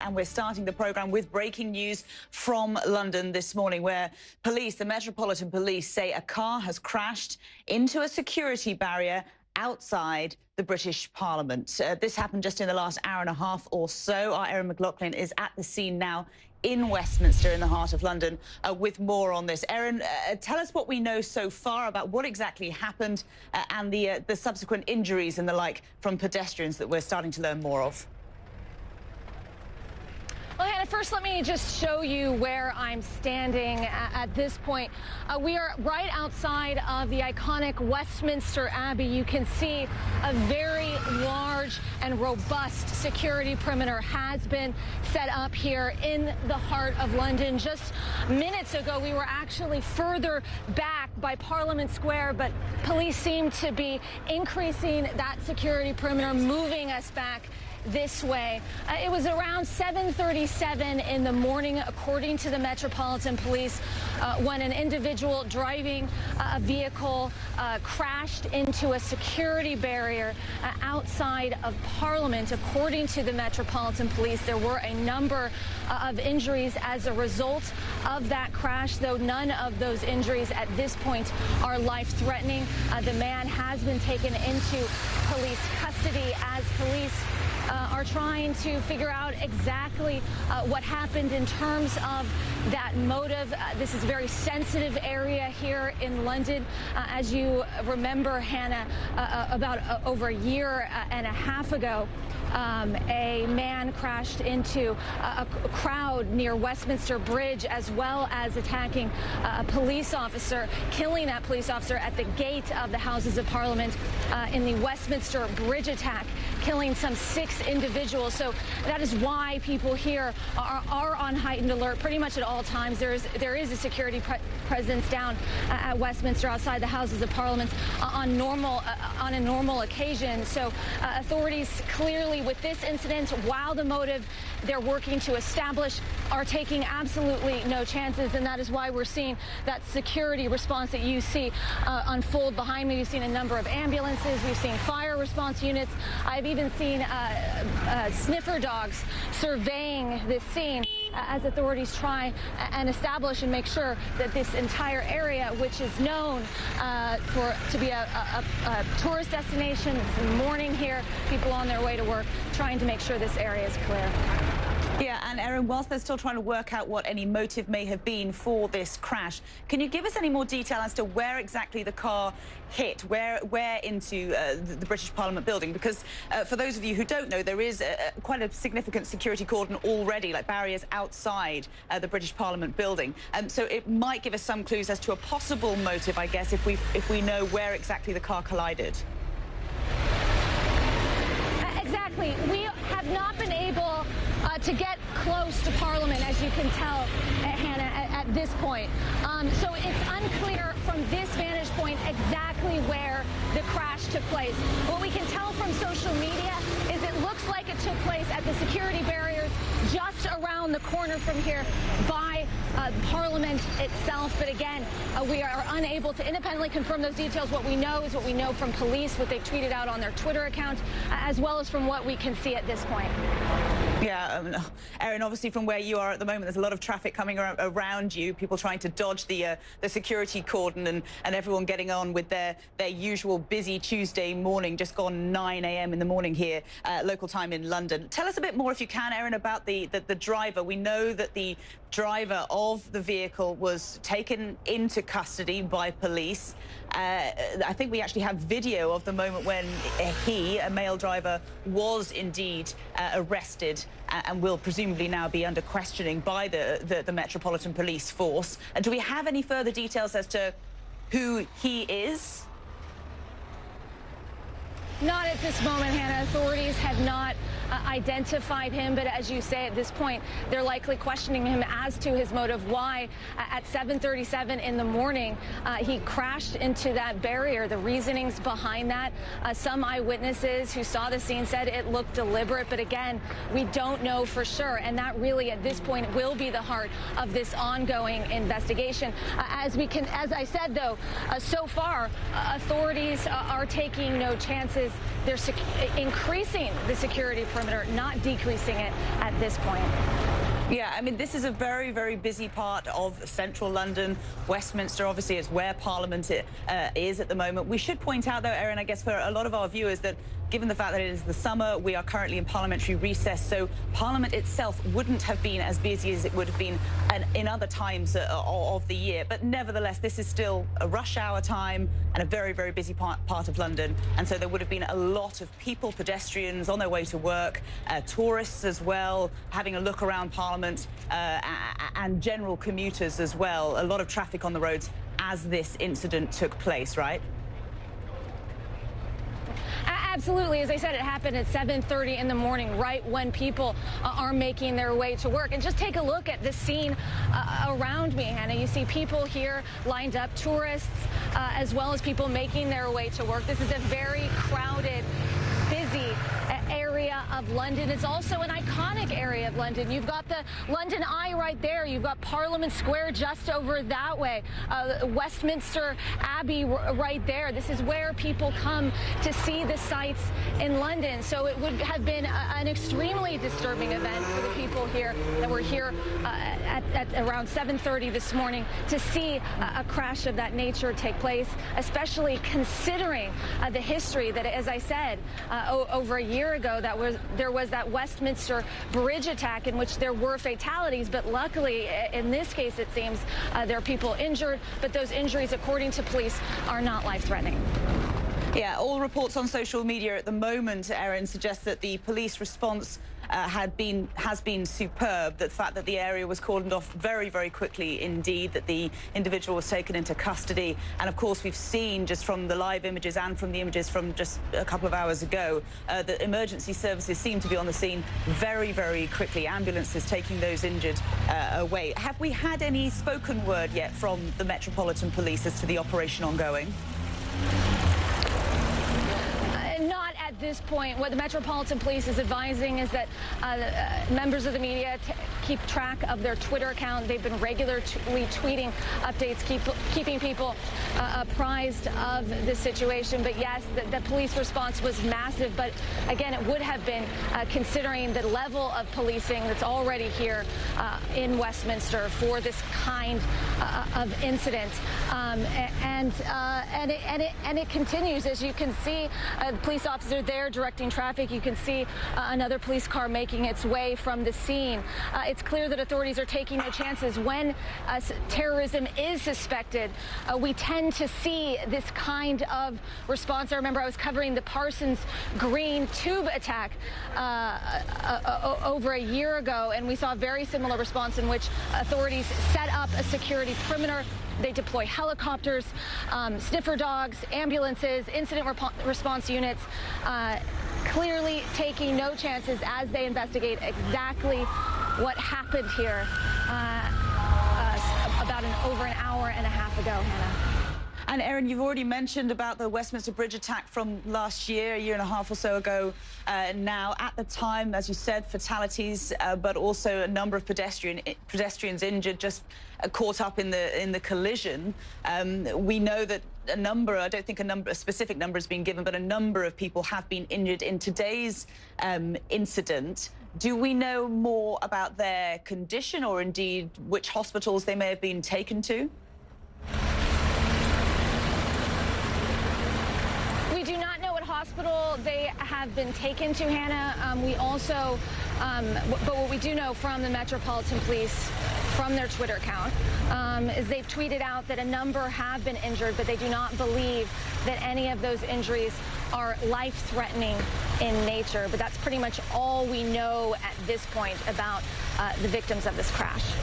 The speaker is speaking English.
and we're starting the program with breaking news from London this morning, where police, the Metropolitan Police, say a car has crashed into a security barrier outside the British Parliament. This happened just in the last hour and a half or so. Our Erin McLaughlin is at the scene now in Westminster, in the heart of London, with more on this. Erin, tell us what we know so far about what exactly happened and the subsequent injuries and the like from pedestrians that we're starting to learn more of. Well, Hannah, first let me just show you where I'm standing at this point. We are right outside of the iconic Westminster Abbey. You can see a very large and robust security perimeter has been set up here in the heart of London. Just minutes ago, we were actually further back by Parliament Square, but police seem to be increasing that security perimeter, moving us back this way. It was around 7:37 in the morning, according to the Metropolitan Police, when an individual driving a vehicle crashed into a security barrier outside of Parliament. According to the Metropolitan Police, there were a number of injuries as a result of that crash, though none of those injuries at this point are life-threatening. The man has been taken into police custody as police are trying to figure out exactly what happened in terms of that motive. This is a very sensitive area here in London. As you remember, Hannah, about over a year and a half ago, a man crashed into a crowd near Westminster Bridge, as well as attacking a police officer, killing that police officer at the gate of the Houses of Parliament in the Westminster Bridge attack, killing some 6 individuals. So that is why people here are on heightened alert pretty much at all times. There is a security presence down at Westminster outside the Houses of Parliament on a normal occasion. So authorities clearly, with this incident, while the motive they're working to establish, are taking absolutely no chances, and that is why we're seeing that security response that you see unfold behind me. We've seen a number of ambulances, we've seen fire response units, I've even seen sniffer dogs surveying this scene as authorities try and establish and make sure that this entire area, which is known to be a tourist destination, it's morning here, people on their way to work, trying to make sure this area is clear. Yeah, and Erin, whilst they're still trying to work out what any motive may have been for this crash, can you give us any more detail as to where exactly the car hit, where into the British Parliament building? Because for those of you who don't know, there is quite a significant security cordon already, like barriers outside the British Parliament building. So it might give us some clues as to a possible motive, I guess, if we know where exactly the car collided. Exactly. We have not been able to get close to Parliament, as you can tell, Hannah, at this point. So it's unclear from this vantage point exactly where the crash took place. What we can tell from social media is it looks like it took place at the security barriers just around the corner from here by Parliament itself. But again, we are unable to independently confirm those details. What we know is what we know from police, what they've tweeted out on their Twitter account, as well as from what we can see at this point. Yeah, Erin, obviously from where you are at the moment, there's a lot of traffic coming around you, people trying to dodge the security cordon and everyone getting on with their usual busy Tuesday morning, just gone 9 a.m. in the morning here, local time in London. Tell us a bit more, if you can, Erin, about the driver. We know that the driver of the vehicle was taken into custody by police. I think we actually have video of the moment when a male driver, was indeed arrested and will presumably now be under questioning by the Metropolitan Police force. And do we have any further details as to who he is? Not at this moment, Hannah. Authorities have not identified him, but as you say, at this point, they're likely questioning him as to his motive, why at 7:37 in the morning he crashed into that barrier, the reasonings behind that. Some eyewitnesses who saw the scene said it looked deliberate, but again, we don't know for sure, and that really at this point will be the heart of this ongoing investigation. As I said, though, so far authorities are taking no chances. They're increasing the security perimeter, not decreasing it at this point. Yeah, I mean, this is a very, very busy part of central London. Westminster, obviously, is where Parliament is at the moment. We should point out, though, Erin, I guess for a lot of our viewers, that given the fact that it is the summer, we are currently in parliamentary recess, so Parliament itself wouldn't have been as busy as it would have been in other times of the year. But nevertheless, this is still a rush hour time and a very, very busy part of London. And so there would have been a lot of people, pedestrians on their way to work, tourists as well, having a look around Parliament, and general commuters as well. A lot of traffic on the roads as this incident took place, right? Absolutely. As I said, it happened at 7:30 in the morning, right when people are making their way to work. And just take a look at the scene around me, Hannah. You see people here lined up, tourists, as well as people making their way to work. This is a very crowded, busy area of London. It's also an iconic area of London. You've got the London Eye right there. You've got Parliament Square just over that way. Westminster Abbey right there. This is where people come to see the sights in London. So it would have been an extremely disturbing event for the people here that were here at around 7:30 this morning to see a crash of that nature take place, especially considering the history that, as I said, over a year ago, there was that Westminster Bridge attack in which there were fatalities, but luckily in this case it seems there are people injured, but those injuries, according to police, are not life-threatening. Yeah, all reports on social media at the moment, Erin, suggest that the police response has been superb. The fact that the area was cordoned off very, very quickly indeed, that the individual was taken into custody. And of course, we've seen just from the live images and from the images from just a couple of hours ago, that emergency services seem to be on the scene very, very quickly. Ambulances taking those injured away. Have we had any spoken word yet from the Metropolitan Police as to the operation ongoing? Not at this point. What the Metropolitan Police is advising is that members of the media keep track of their Twitter account. They've been regularly tweeting updates, keeping people apprised of the situation. But yes, the police response was massive. But again, it would have been considering the level of policing that's already here in Westminster for this kind of incident. And it continues. As you can see, the police officer there directing traffic. You can see another police car making its way from the scene. It's clear that authorities are taking no chances when terrorism is suspected. We tend to see this kind of response. I remember I was covering the Parsons Green tube attack over a year ago, and we saw a very similar response in which authorities set up a security perimeter. They deploy helicopters, sniffer dogs, ambulances, incident response units, clearly taking no chances as they investigate exactly what happened here about over an hour and a half ago, Hannah. And Erin, you've already mentioned about the Westminster Bridge attack from last year, a year and a half or so ago now. At the time, as you said, fatalities, but also a number of pedestrians injured, just caught up in the collision. We know that a number, I don't think a specific number has been given, but a number of people have been injured in today's incident. Do we know more about their condition, or indeed which hospitals they may have been taken to? Hospital they have been taken to, Hannah. We also, but what we do know from the Metropolitan Police, from their Twitter account, is they've tweeted out that a number have been injured, but they do not believe that any of those injuries are life-threatening in nature. But that's pretty much all we know at this point about the victims of this crash.